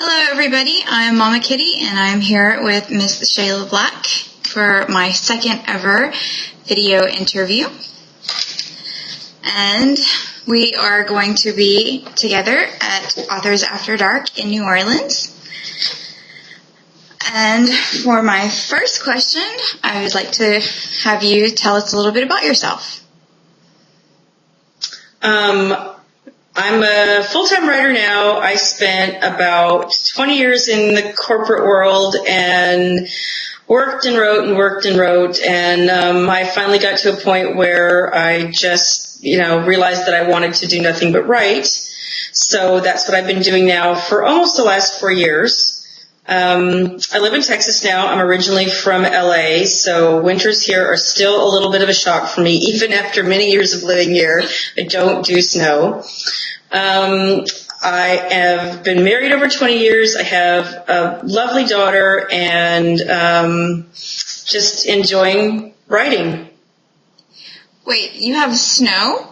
Hello everybody, I'm MamaKitty and I'm here with Miss Shayla Black for my second ever video interview. And we are going to be together at Authors After Dark in New Orleans. And for my first question, I would like to have you tell us a little bit about yourself. I'm a full-time writer now. I spent about 20 years in the corporate world and worked and wrote. And I finally got to a point where I just, realized that I wanted to do nothing but write. So that's what I've been doing now for almost the last 4 years. I live in Texas now. I'm originally from LA, so winters here are still a little bit of a shock for me, even after many years of living here. I don't do snow. I have been married over 20 years. I have a lovely daughter and just enjoying writing. Wait, you have snow?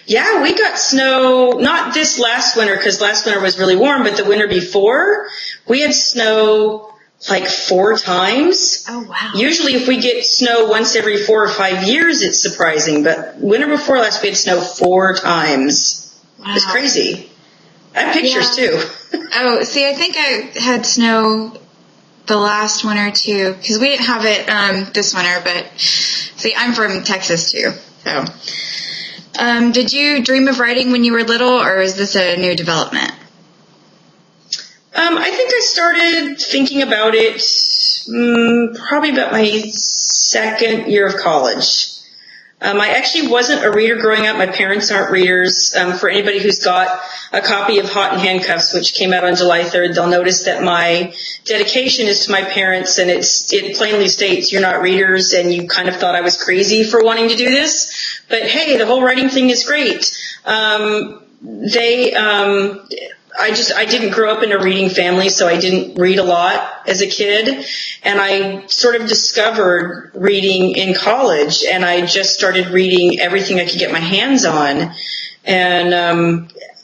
Yeah, we got snow, not this last winter, because last winter was really warm, but the winter before, we had snow like 4 times. Oh, wow. Usually if we get snow once every 4 or 5 years, it's surprising, but winter before last, we had snow 4 times. Wow. It's crazy. I have pictures too. Oh, see, I think I had snow the last winter too, because we didn't have it this winter, but see, I'm from Texas too, so. Did you dream of writing when you were little, or is this a new development? I think I started thinking about it probably about my second year of college. I actually wasn't a reader growing up. My parents aren't readers. For anybody who's got a copy of Hot in Handcuffs, which came out on July 3rd, they'll notice that my dedication is to my parents, and it plainly states you're not readers, and you kind of thought I was crazy for wanting to do this. But hey, the whole writing thing is great. I didn't grow up in a reading family, so I didn't read a lot as a kid, and I sort of discovered reading in college, and I just started reading everything I could get my hands on. And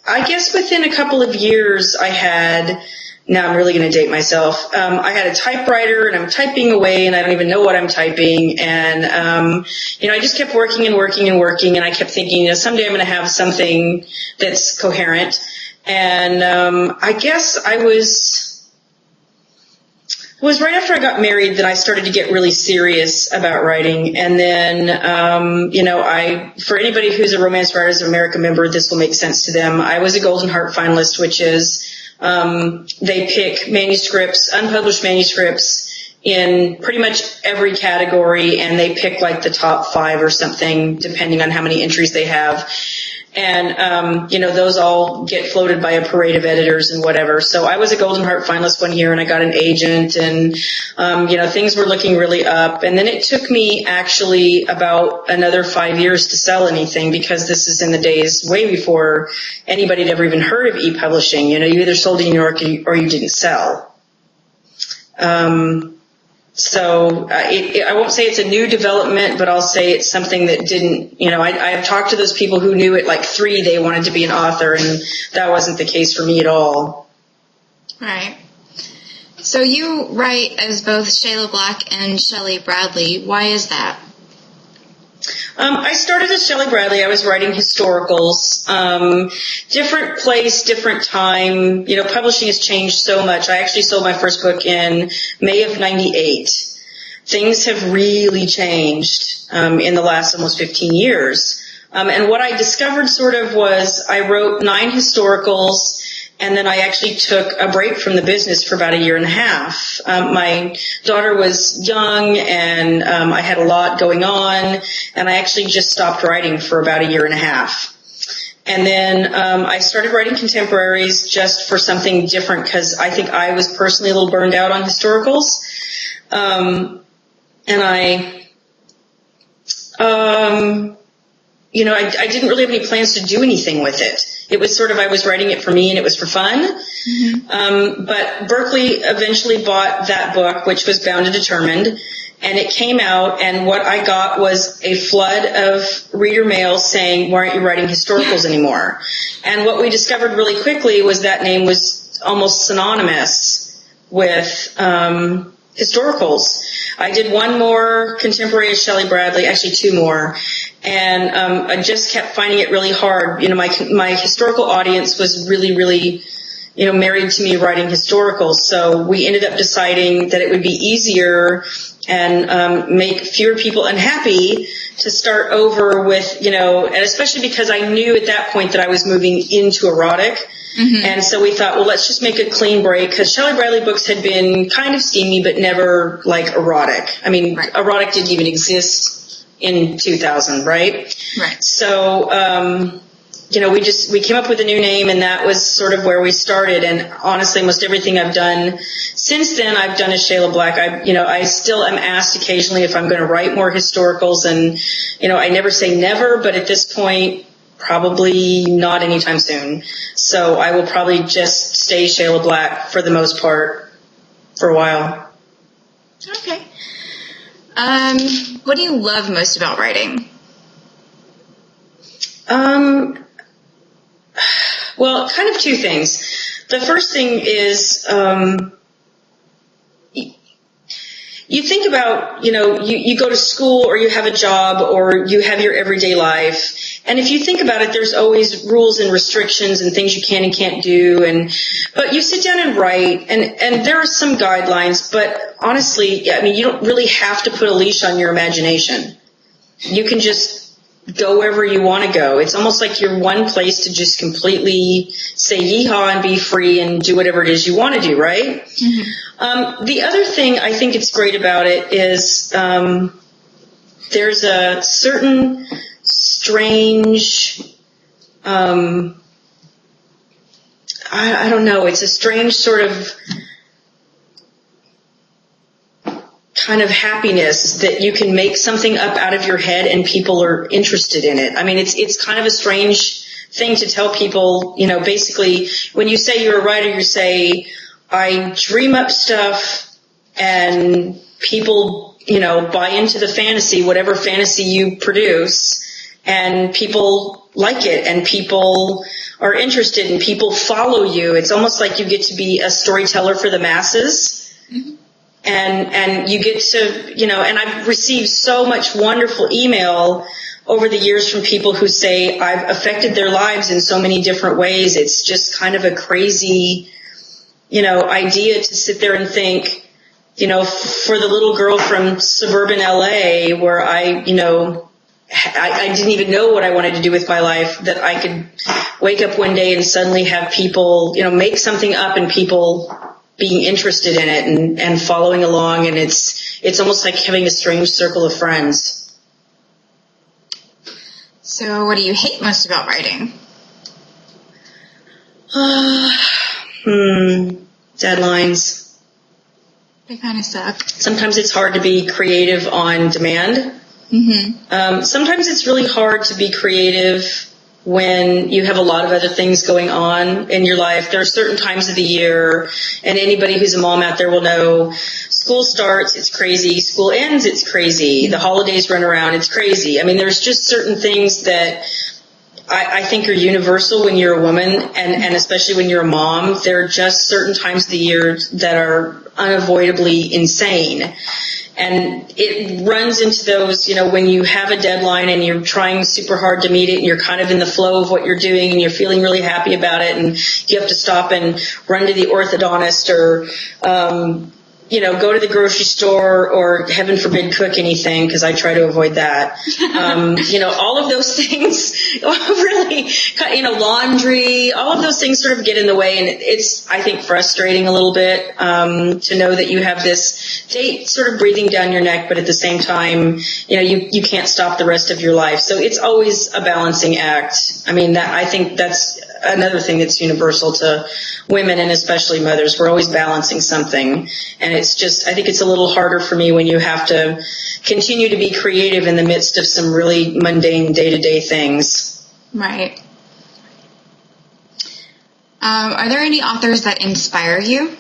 I guess within a couple of years now I'm really going to date myself. I had a typewriter and I'm typing away and I don't even know what I'm typing. And, I just kept working and I kept thinking, someday I'm going to have something that's coherent. And, I guess I was right after I got married that I started to get really serious about writing. And then, for anybody who's a Romance Writers of America member, this will make sense to them. I was a Golden Heart finalist, which is, they pick manuscripts, unpublished manuscripts in pretty much every category, and they pick like the top 5 or something, depending on how many entries they have. And, those all get floated by a parade of editors and whatever. So I was a Golden Heart finalist one year and I got an agent and, things were looking really up. And then it took me actually about another 5 years to sell anything, because this is in the days way before anybody had ever even heard of e-publishing. You either sold in New York or you didn't sell. So I won't say it's a new development, but I'll say it's something that didn't, I've talked to those people who knew at like 3 they wanted to be an author, and that wasn't the case for me at all. Right. So you write as both Shayla Black and Shelley Bradley. Why is that? I started as Shelley Bradley. I was writing historicals, different place, different time. Publishing has changed so much. I actually sold my first book in May of '98. Things have really changed in the last almost 15 years. And what I discovered was I wrote 9 historicals, and then I actually took a break from the business for about 1.5 years. My daughter was young, and I had a lot going on, and I actually just stopped writing for about 1.5 years. And then I started writing contemporaries just for something different, because I think I was personally a little burned out on historicals. And I didn't really have any plans to do anything with it. It was I was writing it for me and it was for fun. Mm-hmm. But Berkeley eventually bought that book, which was Bound and Determined, and it came out, and what I got was a flood of reader mail saying, why aren't you writing historicals anymore? And what we discovered really quickly was that name was almost synonymous with historicals. I did one more contemporary as Shelley Bradley, actually two more, and I just kept finding it really hard. My historical audience was really, really, married to me writing historicals, so we ended up deciding that it would be easier and make fewer people unhappy to start over with, and especially because I knew at that point that I was moving into erotic. Mm-hmm. And so we thought, well, let's just make a clean break, because Shelley Bradley books had been kind of steamy, but never like erotic. I mean, right. Erotic didn't even exist in 2000, right? Right. So, we came up with a new name, and that was sort of where we started. And honestly, most everything I've done since then, I've done as Shayla Black. I still am asked occasionally if I'm going to write more historicals, and, I never say never, but at this point, probably not anytime soon. So I will probably just stay Shayla Black for the most part for a while. Okay. What do you love most about writing? Well, kind of two things. The first thing is, you think about, you go to school, or you have a job, or you have your everyday life. And if you think about it, there's always rules and restrictions and things you can and can't do. But you sit down and write, and there are some guidelines, but honestly, you don't really have to put a leash on your imagination. You can just go wherever you want to go. It's almost like you're one place to just completely say yeehaw and be free and do whatever it is you want to do, right? Mm-hmm. The other thing I think it's great about it is there's a certain strange, I don't know, it's a strange sort of kind of happiness that you can make something up out of your head and people are interested in it. I mean, it's kind of a strange thing to tell people, basically when you say you're a writer, you say, I dream up stuff and people, buy into the fantasy, whatever fantasy you produce, and people like it and people are interested and people follow you. It's almost like you get to be a storyteller for the masses. Mm-hmm. And you get to, and I've received so much wonderful email over the years from people who say I've affected their lives in so many different ways. It's just kind of a crazy, idea to sit there and think, for the little girl from suburban LA where I didn't even know what I wanted to do with my life, that I could wake up one day and suddenly have people, make something up and people being interested in it and following along, and it's almost like having a strange circle of friends. So what do you hate most about writing? Deadlines. They kind of suck. Sometimes it's hard to be creative on demand. Mm-hmm. Sometimes it's really hard to be creative when you have a lot of other things going on in your life. There are certain times of the year, and anybody who's a mom out there will know, school starts, it's crazy. School ends, it's crazy. The holidays run around, it's crazy. I mean, there's just certain things that I think are universal when you're a woman, and especially when you're a mom. There are just certain times of the year that are unavoidably insane. And it runs into those, when you have a deadline and you're trying super hard to meet it and you're kind of in the flow of what you're doing and you're feeling really happy about it, and you have to stop and run to the orthodontist or, go to the grocery store or, heaven forbid, cook anything, because I try to avoid that. All of those things really, laundry, all of those things sort of get in the way, and it's, I think, frustrating a little bit to know that you have this date sort of breathing down your neck, but at the same time, you can't stop the rest of your life. So it's always a balancing act. I mean, I think that's another thing that's universal to women and especially mothers. We're always balancing something, and it's just, I think it's a little harder for me when you have to continue to be creative in the midst of some really mundane day-to-day things. Right. Are there any authors that inspire you?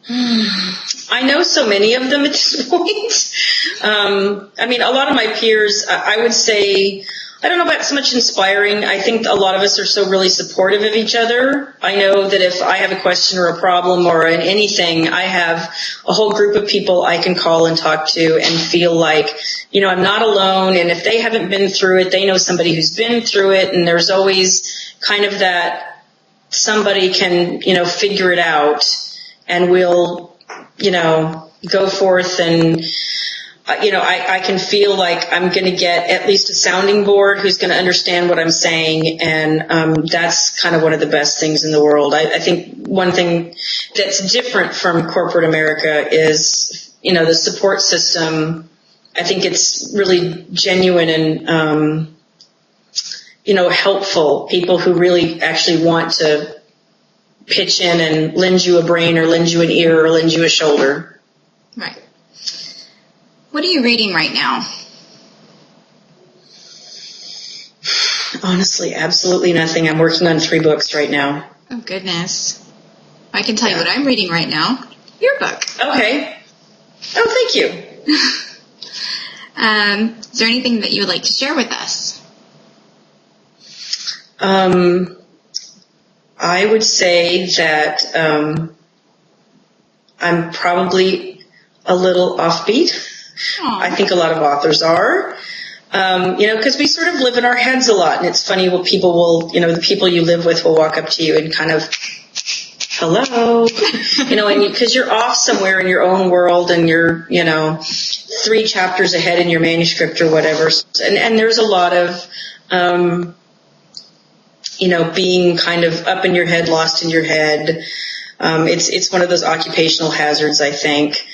I know so many of them at this point. A lot of my peers, I would say I don't know about so much inspiring. I think a lot of us are so really supportive of each other. I know that if I have a question or a problem or anything, I have a whole group of people I can call and talk to and feel like, I'm not alone. And if they haven't been through it, they know somebody who's been through it. And there's always kind of that somebody can, figure it out, and we'll, go forth and I can feel like I'm going to get at least a sounding board who's going to understand what I'm saying, and that's kind of one of the best things in the world. I think one thing that's different from corporate America is, the support system. I think it's really genuine and, helpful. People who really actually want to pitch in and lend you a brain or lend you an ear or lend you a shoulder. Right. What are you reading right now? Honestly, absolutely nothing. I'm working on 3 books right now. Oh, goodness. I can tell you what I'm reading right now. Your book. Okay. Oh, thank you. Is there anything that you would like to share with us? I would say that I'm probably a little offbeat. Aww. I think a lot of authors are, because we sort of live in our heads a lot. And it's funny when people will, the people you live with will walk up to you and kind of, hello, and because you're off somewhere in your own world and you're, 3 chapters ahead in your manuscript or whatever. And there's a lot of, being kind of up in your head, lost in your head. It's one of those occupational hazards, I think.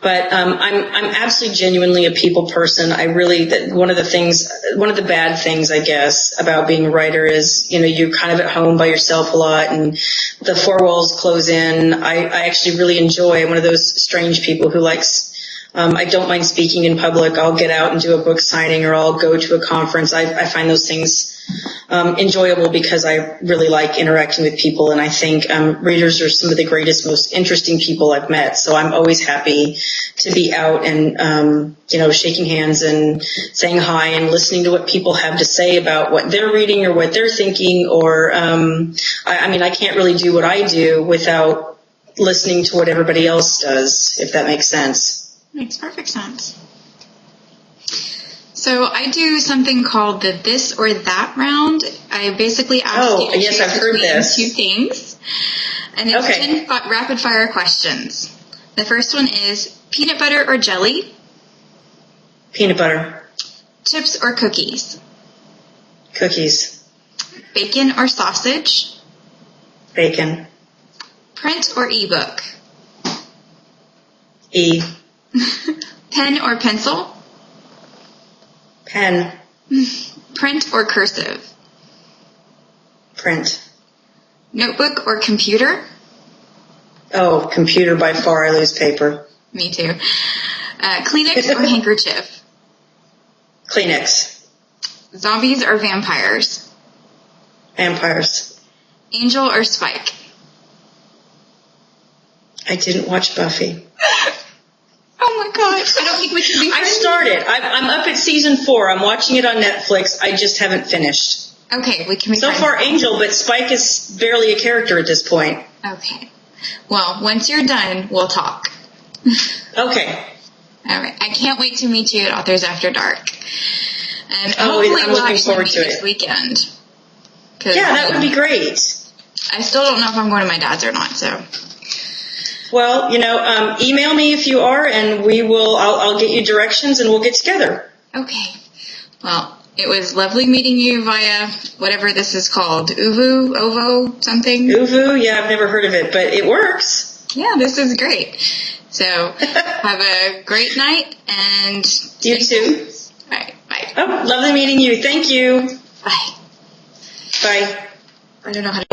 But I'm absolutely genuinely a people person. One of the bad things, I guess, about being a writer is, you're kind of at home by yourself a lot and the 4 walls close in. I actually really enjoy one of those strange people who likes, I don't mind speaking in public. I'll get out and do a book signing, or I'll go to a conference. I find those things enjoyable because I really like interacting with people, and I think readers are some of the greatest, most interesting people I've met. So I'm always happy to be out and shaking hands and saying hi and listening to what people have to say about what they're reading or what they're thinking. Or I can't really do what I do without listening to what everybody else does, if that makes sense. Makes perfect sense. So I do something called the this or that round. I basically ask you to choose between 2 things. And it's 10 rapid fire questions. The first one is peanut butter or jelly? Peanut butter. Chips or cookies? Cookies. Bacon or sausage? Bacon. Print or ebook? E. Pen or pencil? Pen. Print or cursive? Print. Notebook or computer? Oh, computer by far. I lose paper. Me too. Kleenex or handkerchief? Kleenex. Zombies or vampires? Vampires. Angel or Spike? I didn't watch Buffy. Oh my gosh. I don't think we can be friends. I started. I'm up at season 4. I'm watching it on Netflix. I just haven't finished. Okay, we can be so friends. So far, Angel, but Spike is barely a character at this point. Okay. Well, once you're done, we'll talk. Okay. All right. I can't wait to meet you at Authors After Dark. And hopefully I'm looking forward to it this weekend. Yeah, that would be great. I still don't know if I'm going to my dad's or not, so... Well, email me if you are, and I'll get you directions, and we'll get together. Okay. Well, it was lovely meeting you via whatever this is called. Ovo, something? Uvu? Yeah, I've never heard of it, but it works. Yeah, this is great. So, have a great night, and... You too. All right, bye. Oh, lovely meeting you. Thank you. Bye. Bye. I don't know how to...